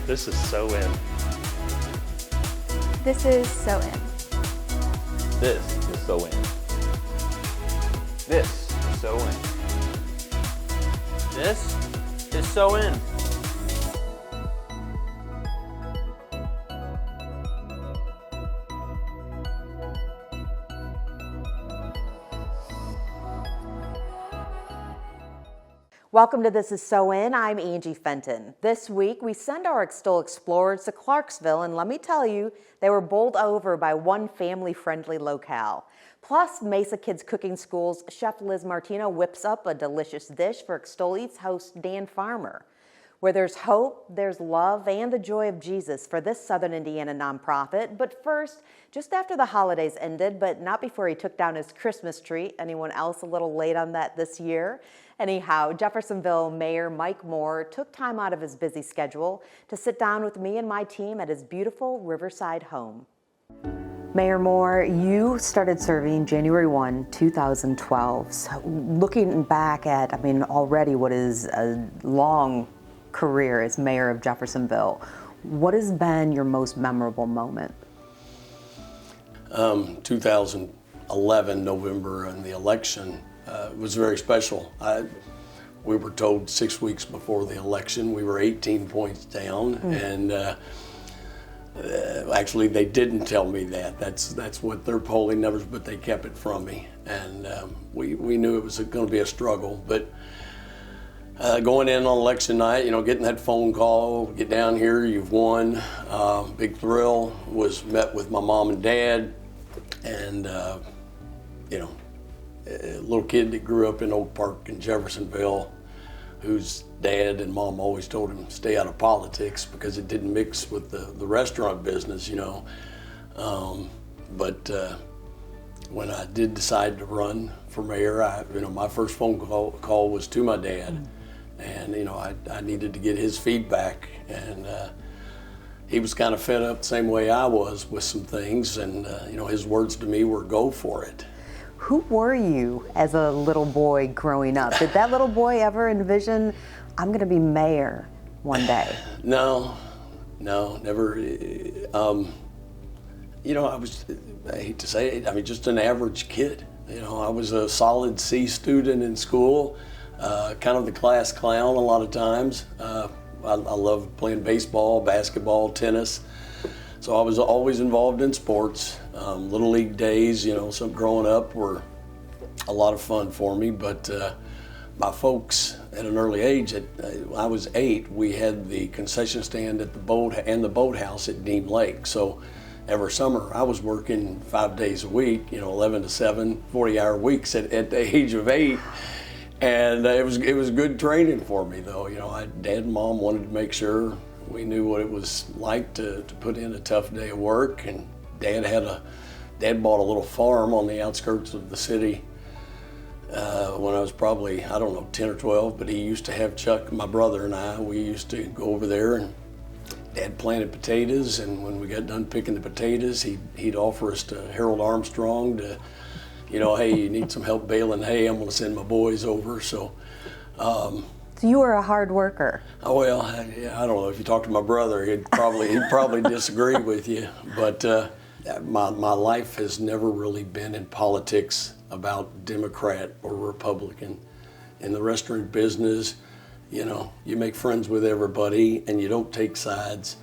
This is SoIN. This is SoIN. This is SoIN. This is SoIN. This is SoIN. Welcome to This is SoIN. I'm Angie Fenton. This week, we send our Extol explorers to Clarksville, and let me tell you, they were bowled over by one family-friendly locale. Plus, Mesa Kids Cooking School's Chef Liz Martino whips up a delicious dish for Extol Eats host Dan Farmer. Where there's hope, there's love, and the joy of Jesus for this Southern Indiana nonprofit. But first, just after the holidays ended, but not before he took down his Christmas tree. Anyone else a little late on that this year? Anyhow, Jeffersonville Mayor Mike Moore took time out of his busy schedule to sit down with me and my team at his beautiful Riverside home. Mayor Moore, you started serving January 1, 2012. So looking back at, already what is a long career as mayor of Jeffersonville, what has been your most memorable moment? 2011, November, and the election was very special. We were told 6 weeks before the election we were 18 points down, and actually they didn't tell me that. That's what their polling numbers, but they kept it from me, and we knew it was going to be a struggle. But going in on election night, getting that phone call, get down here, you've won, big thrill. Was met with my mom and dad, and a little kid that grew up in Oak Park in Jeffersonville, whose dad and mom always told him stay out of politics because it didn't mix with the restaurant business, But when I did decide to run for mayor, my first phone call was to my dad, and I needed to get his feedback, and he was kind of fed up the same way I was with some things, and his words to me were, "Go for it." Who were you as a little boy growing up? Did that little boy ever envision, I'm going to be mayor one day? No, never. I hate to say it, just an average kid. I was a solid C student in school, kind of the class clown a lot of times. I loved playing baseball, basketball, tennis. So I was always involved in sports. Little league days, some growing up were a lot of fun for me, but my folks at an early age, I was 8, we had the concession stand at the boathouse at Dean Lake. So every summer I was working 5 days a week, 11 to 7, 40-hour weeks at the age of 8. And it was good training for me, though. Dad and Mom wanted to make sure we knew what it was like to put in a tough day of work. And Dad bought a little farm on the outskirts of the city when I was probably, 10 or 12. But he used to have Chuck, my brother, and we used to go over there, and Dad planted potatoes. And when we got done picking the potatoes, he'd offer us to Harold Armstrong to, hey, you need some help baling hay, I'm going to send my boys over. So you were a hard worker. Oh, well, I don't know. If you talk to my brother, he'd probably disagree with you. But my life has never really been in politics about Democrat or Republican. In the restaurant business, you make friends with everybody and you don't take sides.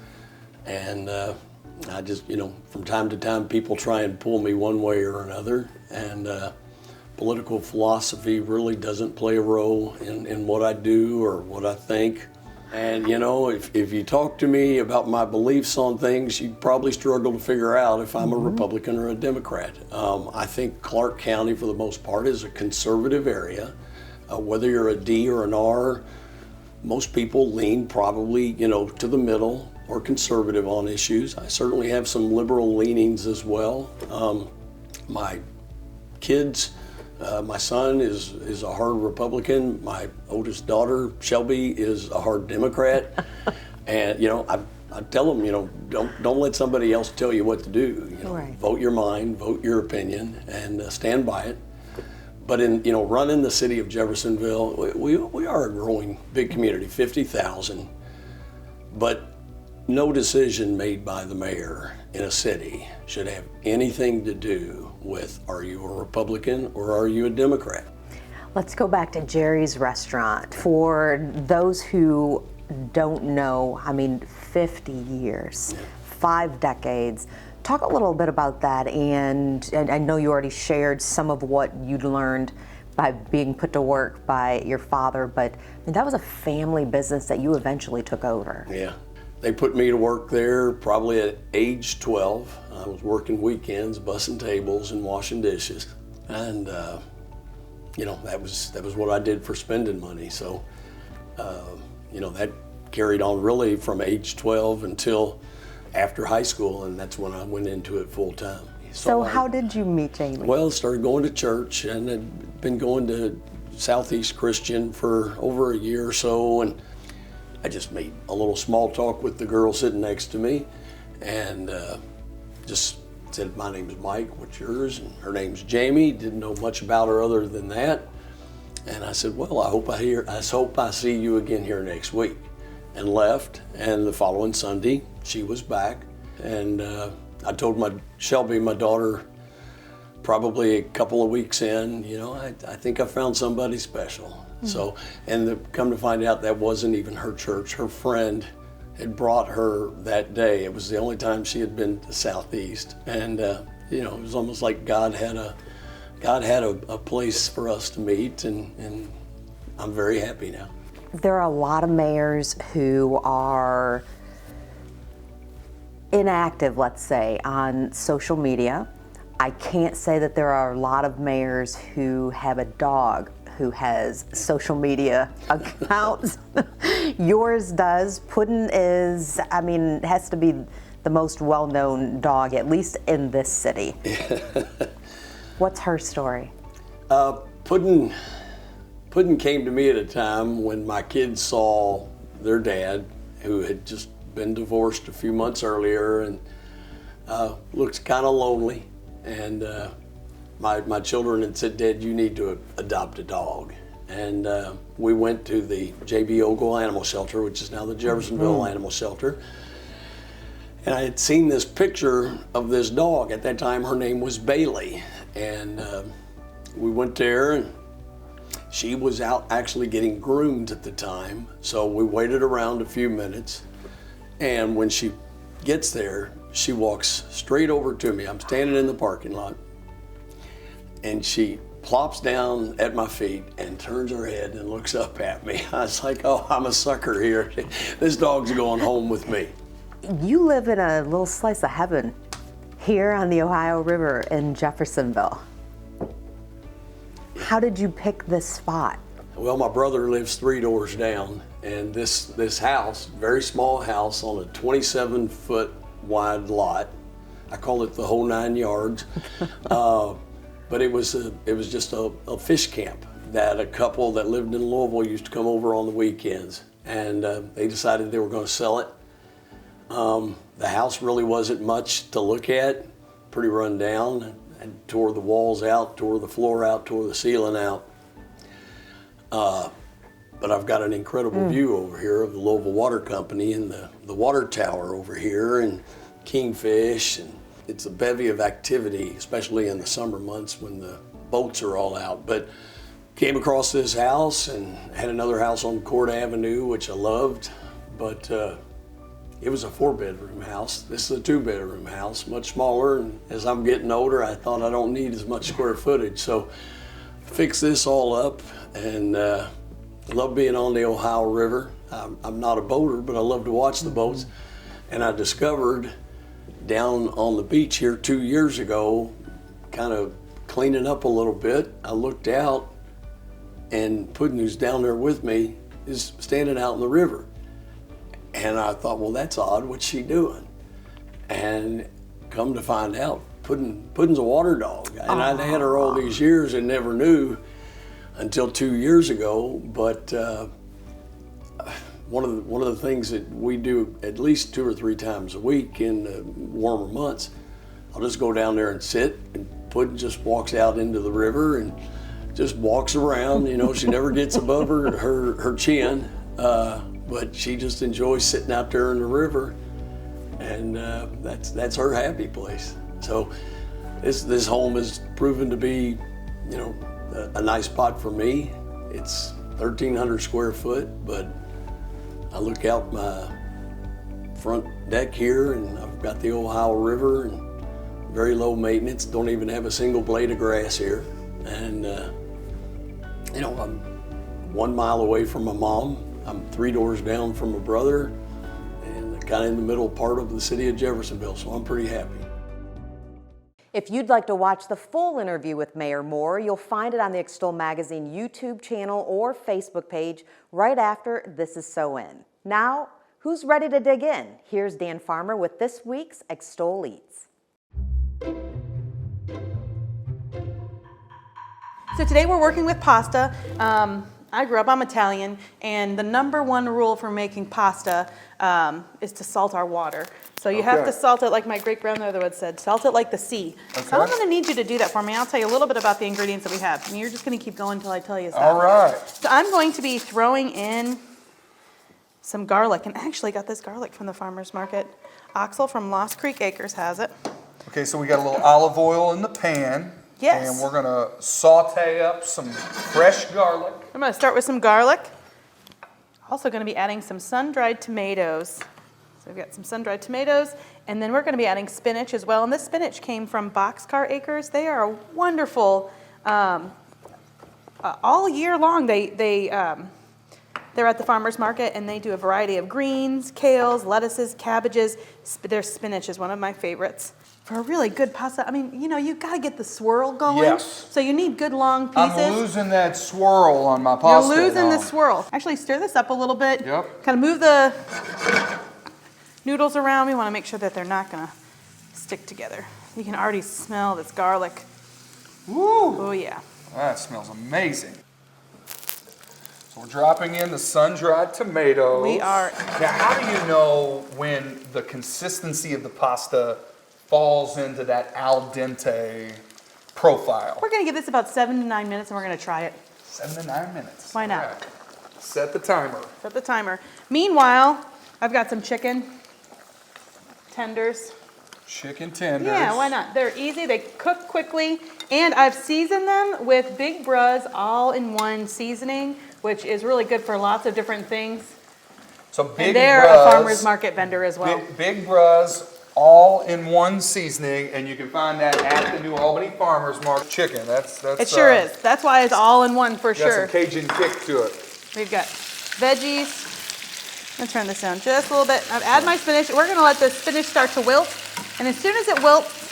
And I just, from time to time, people try and pull me one way or another. And political philosophy really doesn't play a role in what I do or what I think. And if you talk to me about my beliefs on things, you'd probably struggle to figure out if I'm a Republican or a Democrat. I think Clark County, for the most part, is a conservative area. Whether you're a D or an R, most people lean probably, to the middle or conservative on issues. I certainly have some liberal leanings as well. My kids, my son is a hard Republican. My oldest daughter, Shelby, is a hard Democrat. And I tell them, don't let somebody else tell you what to do. Right. Vote your mind, vote your opinion, and stand by it. But in running the city of Jeffersonville, we are a growing big community, 50,000. But No decision made by the mayor in a city should have anything to do with, are you a Republican or are you a Democrat? Let's go back to Jerry's restaurant. For those who don't know, 50 years, 5 decades. Talk a little bit about that, and I know you already shared some of what you'd learned by being put to work by your father, but that was a family business that you eventually took over. Yeah. They put me to work there probably at age 12. I was working weekends, bussing tables and washing dishes. And, that was what I did for spending money. So, that carried on really from age 12 until after high school, and that's when I went into it full time. So how did you meet Jamie? Well, started going to church, and had been going to Southeast Christian for over a year or so, and I just made a little small talk with the girl sitting next to me, and just said, my name's Mike, what's yours? And her name's Jamie. Didn't know much about her other than that. And I said, well, I hope I see you again here next week. And left, and the following Sunday, she was back. And I told Shelby, my daughter, probably a couple of weeks in, I think I found somebody special. Mm-hmm. So, and come to find out that wasn't even her church. Her friend had brought her that day. It was the only time she had been to Southeast. And, it was almost like God had a place for us to meet, and I'm very happy now. There are a lot of mayors who are inactive, let's say, on social media. I can't say that there are a lot of mayors who have a dog who has social media accounts. Yours does. Puddin is, has to be the most well-known dog, at least in this city. What's her story? Puddin came to me at a time when my kids saw their dad, who had just been divorced a few months earlier and looked kind of lonely. And my children had said, Dad, you need to adopt a dog. And we went to the J.B. Ogle Animal Shelter, which is now the Jeffersonville Animal Shelter. And I had seen this picture of this dog. At that time, her name was Bailey. And we went there, and she was out actually getting groomed at the time. So we waited around a few minutes. And when she gets there, she walks straight over to me. I'm standing in the parking lot. And she plops down at my feet and turns her head and looks up at me. I was like, oh, I'm a sucker here. This dog's going home with me. You live in a little slice of heaven here on the Ohio River in Jeffersonville. How did you pick this spot? Well, my brother lives 3 doors down, and this house, very small house on a 27-foot wide lot. I call it the whole 9 yards. But it was just a fish camp that a couple that lived in Louisville used to come over on the weekends, and they decided they were going to sell it. The house really wasn't much to look at, pretty run down. I tore the walls out, tore the floor out, tore the ceiling out. But I've got an incredible view over here of the Louisville Water Company and the water tower over here and kingfish. And it's a bevy of activity, especially in the summer months when the boats are all out. But came across this house and had another house on Court Avenue, which I loved. But it was a 4-bedroom house. This is a 2-bedroom house, much smaller. And as I'm getting older, I thought I don't need as much square footage. So fixed this all up, and love being on the Ohio River. I'm not a boater, but I love to watch the boats. And I discovered down on the beach here 2 years ago, kind of cleaning up a little bit, I looked out, and Puddin, who's down there with me, is standing out in the river. And I thought, well, that's odd, what's she doing? And come to find out, Puddin's a water dog. And I'd had her all these years and never knew until 2 years ago. But one of the things that we do at least 2 or 3 times a week in the warmer months, I'll just go down there and sit, and Puddin just walks out into the river and just walks around. She never gets above her chin. But she just enjoys sitting out there in the river. and that's her happy place. So this home has proven to be, you know, a nice spot for me. It's 1,300 square foot, but I look out my front deck here, and I've got the Ohio River, and very low maintenance. Don't even have a single blade of grass here, and you know, I'm 1 mile away from my mom. I'm 3 doors down from my brother, and kind of in the middle part of the city of Jeffersonville, so I'm pretty happy. If you'd like to watch the full interview with Mayor Moore, you'll find it on the Extol Magazine YouTube channel or Facebook page right after This Is SoIN. Now, who's ready to dig in? Here's Dan Farmer with this week's Extol Eats. So today we're working with pasta. I grew up, I'm Italian, and the #1 rule for making pasta is to salt our water. So you have to salt it like my great-grandmother would said, salt it like the sea. Okay. So I'm going to need you to do that for me. I'll tell you a little bit about the ingredients that we have. And you're just going to keep going until I tell you something. All right. So I'm going to be throwing in some garlic, and I actually got this garlic from the farmer's market. Oxel from Lost Creek Acres has it. Okay, so we got a little olive oil in the pan. Yes. And we're gonna saute up some fresh garlic. I'm going to start with some garlic. Also going to be adding some sun-dried tomatoes. So we've got some sun-dried tomatoes, and then we're going to be adding spinach as well. And this spinach came from Boxcar Acres. They are wonderful. All year long, they're at the farmer's market, and they do a variety of greens, kales, lettuces, cabbages. Their spinach is one of my favorites. For a really good pasta, I mean, you know, you've got to get the swirl going. Yes. So you need good long pieces. I'm losing that swirl on my pasta. You're losing now. the swirl. Actually, stir this up a little bit. Yep. Kind of move the noodles around. We want to make sure that they're not going to stick together. You can already smell this garlic. Woo! Oh, yeah. That smells amazing. So we're dropping in the sun-dried tomatoes. We are. Now, how do you know when the consistency of the pasta falls into that al dente profile? We're going to give this about 7 to 9 minutes, and we're going to try it. 7 to 9 minutes. Why not? All right. Set the timer. Set the timer. Meanwhile, I've got some chicken tenders. Chicken tenders. Yeah, why not? They're easy. They cook quickly. And I've seasoned them with Big Bruz all-in-one seasoning, which is really good for lots of different things. So Big And they're Bruz, a farmer's market vendor as well. Big Bruz all-in-one seasoning, and you can find that at the New Albany Farmers Market. Chicken, that's It sure is. That's why it's all-in-one for got sure. some Cajun kick to it. We've got veggies. I'm going to turn this down just a little bit. I've added my spinach. We're going to let the spinach start to wilt. And as soon as it wilts,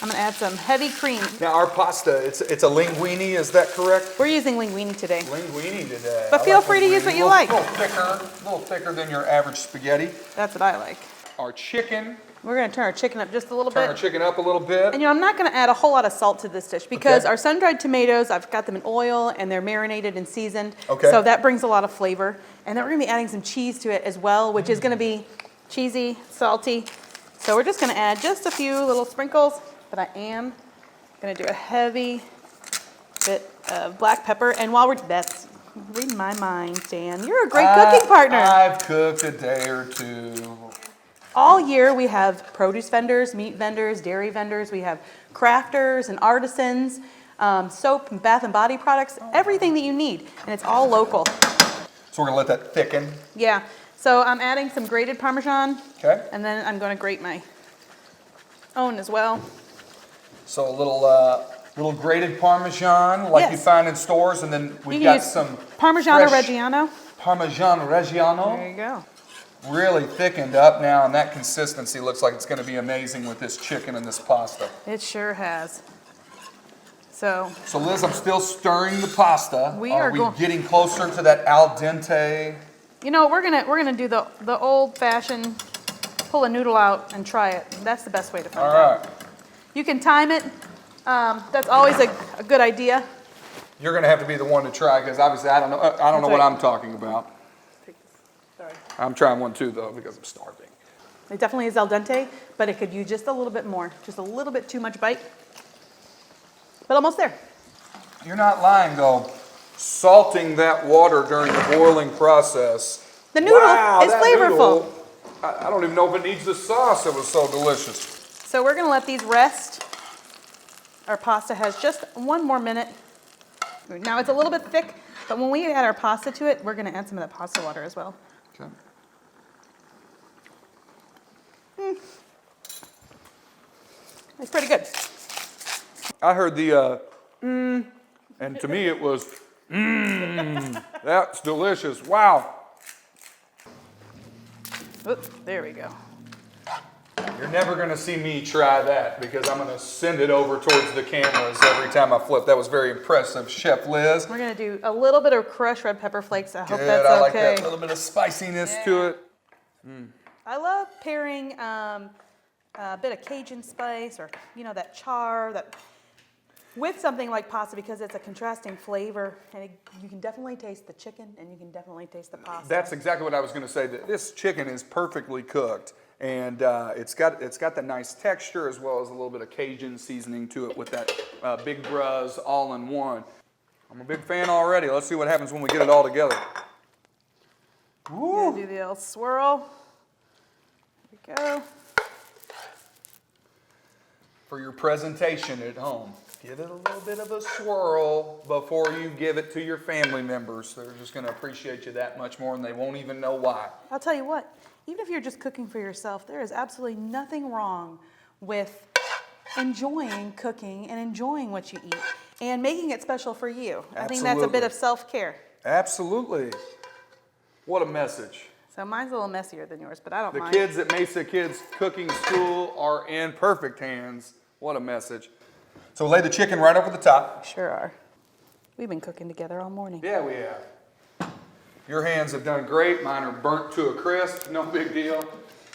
I'm going to add some heavy cream. Now our pasta, it's a linguine, is that correct? We're using linguine today. Linguine today. But I feel like free to use linguine. what you like. A little thicker than your average spaghetti. That's what I like. Our chicken. We're going to turn our chicken up just a little Turn bit. our chicken up a little bit. And you know, I'm not going to add a whole lot of salt to this dish because Okay. our sun-dried tomatoes, I've got them in oil and they're marinated and seasoned. Okay. So that brings a lot of flavor. And then we're going to be adding some cheese to it as well, which is going to be cheesy, salty. So we're just going to add just a few little sprinkles, but I am going to do a heavy bit of black pepper. And while that's reading my mind, Dan, you're a great cooking partner. I've cooked a day or two. All year we have produce vendors, meat vendors, dairy vendors. We have crafters and artisans, soap and bath and body products, everything that you need. And it's all local. So we're gonna let that thicken. Yeah. So I'm adding some grated Parmesan. Okay. And then I'm going to grate my own as well. So a little grated Parmesan, like you Yes. find in stores, and then we've You can got use some Parmigiano fresh Reggiano. Parmesan Reggiano. There you go. Really thickened up now, and that consistency looks like it's going to be amazing with this chicken and this pasta. It sure has. So So Liz, I'm still stirring the pasta. We are are we go- getting closer to that al dente? you know, we're gonna do the old-fashioned pull a noodle out and try it. That's the best way to find All out. right. You can time it. That's always a good idea. You're going to have to be the one to try because obviously I don't know what right. I'm talking about. Sorry. I'm trying one too though because I'm starving. It definitely is al dente, but it could use just a little bit more, just a little bit too much bite. But almost there. You're not lying though. Salting that water during the boiling process The noodle Wow, is that flavorful. noodle, I don't even know if it needs the sauce. It was so delicious. So we're gonna let these rest. Our pasta has just one more minute. Now it's a little bit thick, but when we add our pasta to it, we're gonna add some of that pasta water as well. Okay. It's pretty good. I heard the and to me it was that's delicious. Wow. Oops, there we go. You're never gonna see me try that because I'm gonna send it over towards the cameras every time I flip. That was very impressive, Chef Liz. We're gonna do a little bit of crushed red pepper flakes. I hope Good, that's I like okay. that little bit of spiciness to it. I love pairing a bit of Cajun spice or, that char with something like pasta because it's a contrasting flavor and you can definitely taste the chicken and you can definitely taste the pasta. That's exactly what I was gonna say. That this chicken is perfectly cooked and it's got the nice texture as well as a little bit of Cajun seasoning to it with that Big Bruz all in one. I'm a big fan already. Let's see what happens when we get it all together. Gonna do the old swirl. There we go. For your presentation at home, give it a little bit of a swirl before you give it to your family members. They're just going to appreciate you that much more and they won't even know why. I'll tell you what, even if you're just cooking for yourself, there is absolutely nothing wrong with enjoying cooking and enjoying what you eat and making it special for you. I think that's a bit Absolutely. of self-care. Absolutely. What a message. So mine's a little messier than yours, but I don't The mind. kids at Mesa Kids Cooking School are in perfect hands. What a message. So lay the chicken right over the top. Sure are. We've been cooking together all morning. Yeah, we have. Your hands have done great. Mine are burnt to a crisp. No big deal.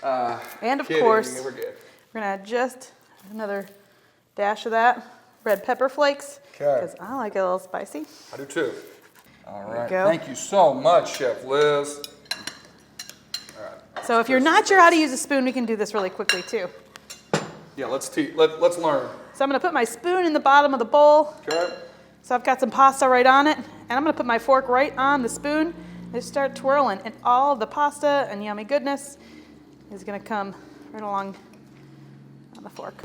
And of Kidding, course, we're good. we're gonna add just another dash of that red pepper flakes. Okay. Because I like it a little spicy. I do too. All right. go. Thank you so much, Chef Liz. So if you're not sure how to use a spoon, we can do this really quickly too. Yeah, let's learn. So I'm gonna put my spoon in the bottom of the bowl. Okay. So I've got some pasta right on it, and I'm gonna put my fork right on the spoon and just start twirling, and all of the pasta and yummy goodness is gonna come right along on the fork.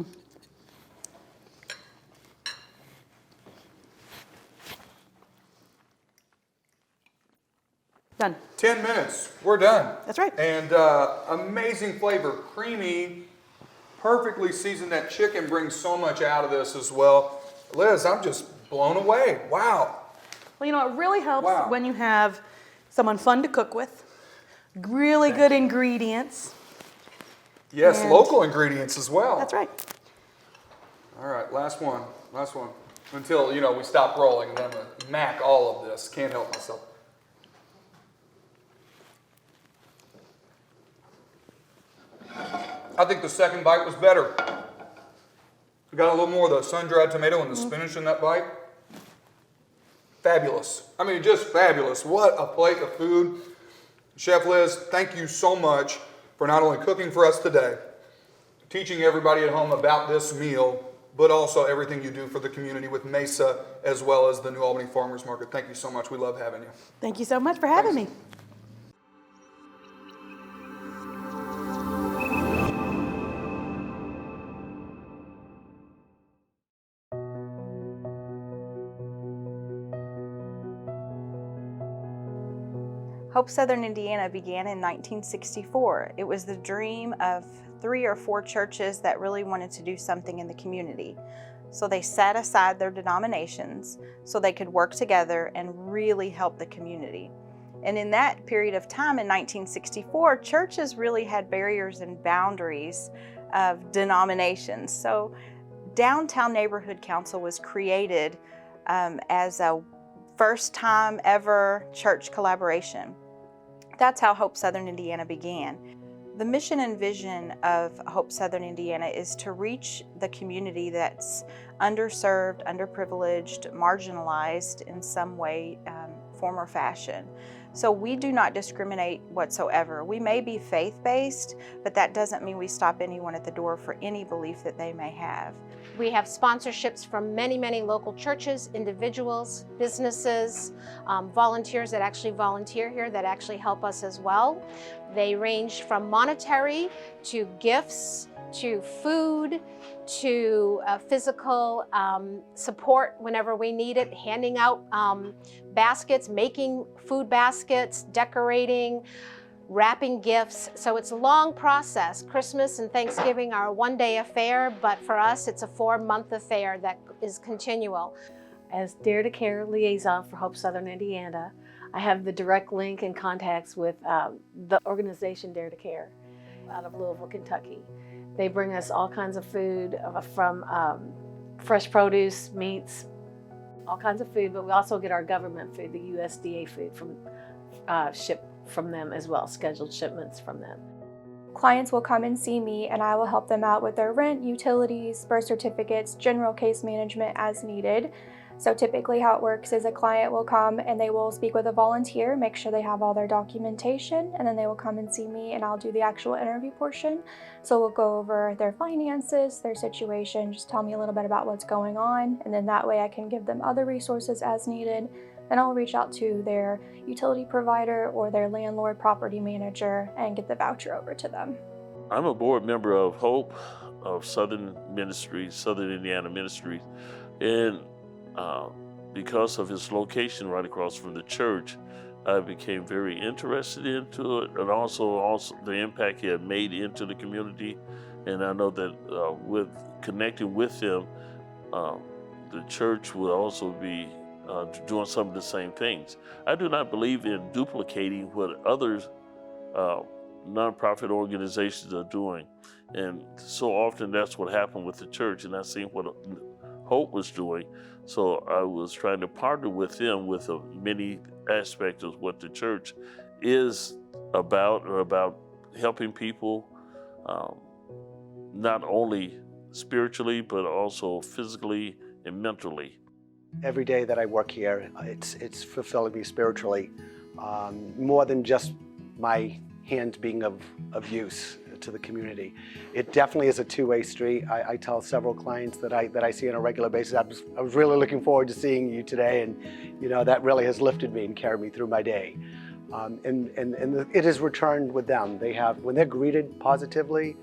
Done. 10 minutes. We're done. That's right. And amazing flavor. Creamy, perfectly seasoned. That chicken brings so much out of this as well. Liz, I'm just blown away. Wow. Well, it really helps Wow. when you have someone fun to cook with, really good ingredients. Yes, And- local ingredients as well. That's right. All right, last one. Last one. Until, we stop rolling and then I'm going to mac all of this. Can't help myself. I think the second bite was better. We got a little more of the sun-dried tomato and the spinach in that bite. Fabulous. I mean, just fabulous. What a plate of food. Chef Liz, thank you so much for not only cooking for us today, teaching everybody at home about this meal, but also everything you do for the community with Mesa as well as the New Albany Farmers Market. Thank you so much. We love having you. Thank you so much for having me. Hope Southern Indiana began in 1964. It was the dream of 3 or 4 churches that really wanted to do something in the community. So they set aside their denominations so they could work together and really help the community. And in that period of time in 1964, churches really had barriers and boundaries of denominations. So Downtown Neighborhood Council was created as a first time ever church collaboration. That's how Hope Southern Indiana began. The mission and vision of Hope Southern Indiana is to reach the community that's underserved, underprivileged, marginalized in some way, form or fashion. So we do not discriminate whatsoever. We may be faith-based, but that doesn't mean we stop anyone at the door for any belief that they may have. We have sponsorships from many, many local churches, individuals, businesses, volunteers that actually volunteer here that actually help us as well. They range from monetary to gifts to food to physical support whenever we need it, handing out baskets, making food baskets, decorating, wrapping gifts. So it's a long process. Christmas and Thanksgiving are a one-day affair, but for us it's a 4-month affair that is continual. As Dare to Care liaison for Hope Southern Indiana, I have the direct link and contacts with the organization Dare to Care out of Louisville, Kentucky. They bring us all kinds of food from fresh produce, meats, all kinds of food, but we also get our government food, the USDA food from shipped from them as well, scheduled shipments from them. Clients will come and see me and I will help them out with their rent, utilities, birth certificates, general case management as needed. So typically how it works is a client will come and they will speak with a volunteer, make sure they have all their documentation, and then they will come and see me and I'll do the actual interview portion. So we'll go over their finances, their situation, just tell me a little bit about what's going on, and then that way I can give them other resources as needed. Then I'll reach out to their utility provider or their landlord property manager and get the voucher over to them. I'm a board member of Hope of Southern Ministries, Southern Indiana Ministries, and because of its location right across from the church, I became very interested into it, and also the impact it had made into the community. And I know that with connecting with them, the church will also be doing some of the same things. I do not believe in duplicating what others nonprofit organizations are doing, and so often that's what happened with the church, and I seen what Hope was doing. So I was trying to partner with them with many aspects of what the church is about helping people, not only spiritually, but also physically and mentally. Every day that I work here, it's fulfilling me spiritually, more than just my hands being of use to the community. It definitely is a two-way street. I tell several clients that I see on a regular basis, I was really looking forward to seeing you today, and you know that really has lifted me and carried me through my day. And it is returned with them. When they're greeted positively,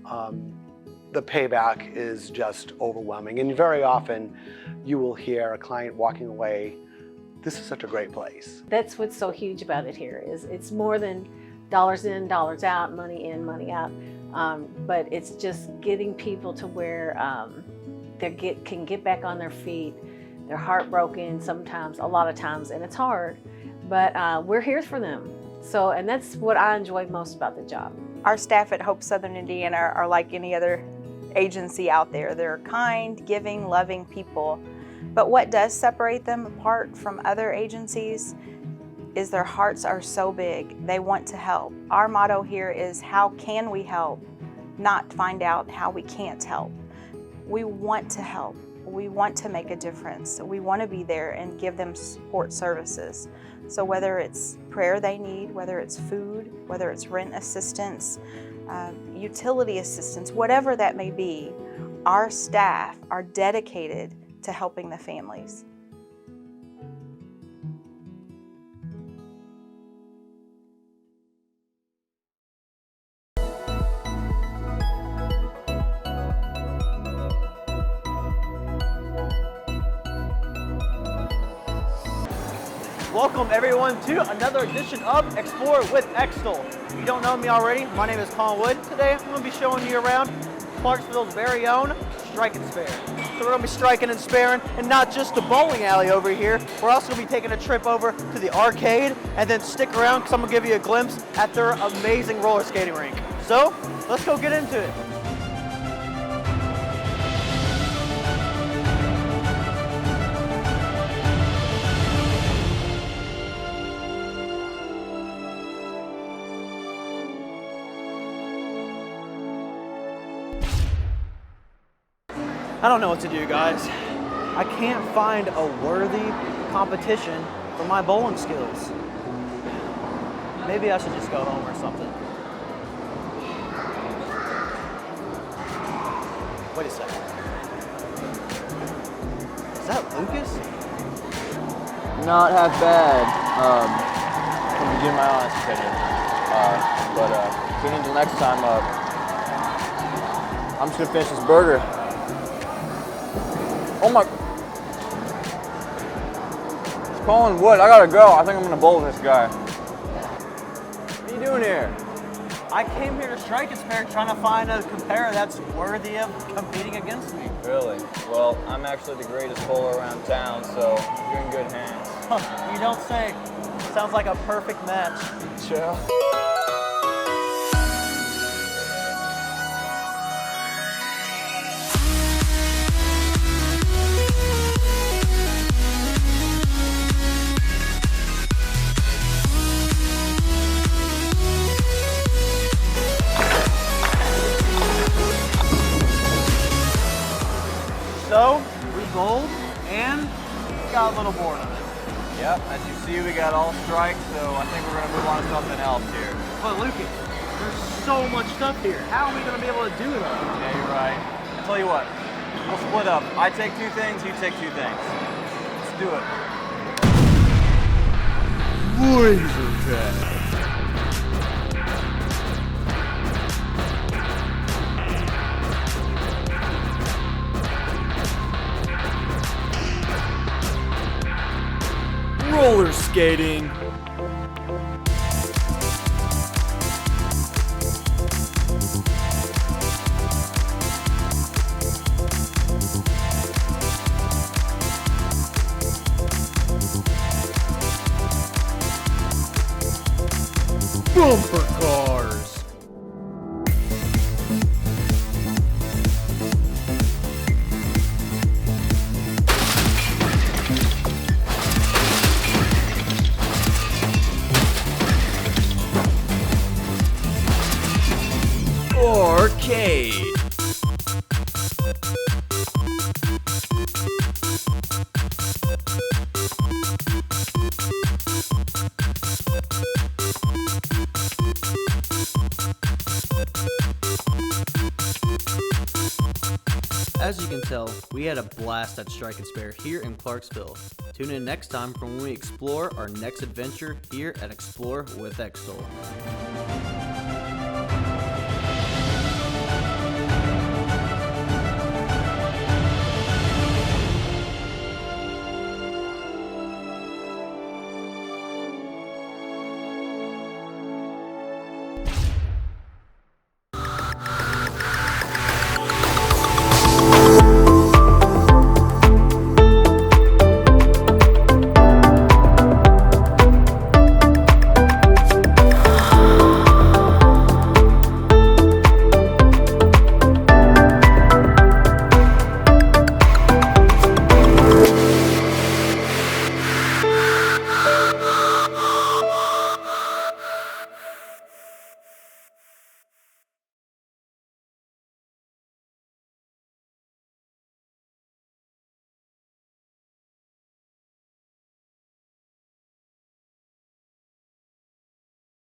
the payback is just overwhelming. And very often you will hear a client walking away, this is such a great place. That's what's so huge about it here, is it's more than dollars in, dollars out, money in, money out. But it's just getting people to where they can get back on their feet. They're heartbroken sometimes, a lot of times, and it's hard, but we're here for them. So, and that's what I enjoy most about the job. Our staff at Hope Southern Indiana are like any other agency out there. They're kind, giving, loving people. But what does separate them apart from other agencies is their hearts are so big. They want to help. Our motto here is, how can we help? Not find out how we can't help. We want to help. We want to make a difference. We want to be there and give them support services. So whether it's prayer they need, whether it's food, whether it's rent assistance, utility assistance, whatever that may be, our staff are dedicated to helping the families. Welcome everyone to another edition of Explore with Extol. If you don't know me already, my name is Colin Wood. Today I'm going to be showing you around Clarksville's very own Strike and Spare. So we're going to be striking and sparing, and not just the bowling alley over here. We're also going to be taking a trip over to the arcade, and then stick around because I'm going to give you a glimpse at their amazing roller skating rink. So let's go get into it. I don't know what to do, guys. I can't find a worthy competition for my bowling skills. Maybe I should just go home or something. Wait a second. Is that Lucas? Not half bad. From to give my honest opinion. But tune in until next time. I'm just gonna finish this burger. Oh my! It's Colin Wood. I gotta go. I think I'm gonna bowl this guy. What are you doing here? I came here to Strike and Spare trying to find a competitor that's worthy of competing against me. Really? Well, I'm actually the greatest bowler around town, so you're in good hands. You don't say. Sounds like a perfect match. Sure. So, we bowled and got a little bored of it. Yep, as you see, we got all strikes, so I think we're gonna move on to something else here. But Lucas, there's so much stuff here. How are we gonna be able to do it all? Yeah, you're right. I'll tell you what, we'll split up. I take 2 things, you take 2 things. Let's do it. Laser tag. Roller skating. Bumper cars. Arcade. As you can tell, we had a blast at Strike and Spare here in Clarksville. Tune in next time for when we explore our next adventure here at Explore with Extol.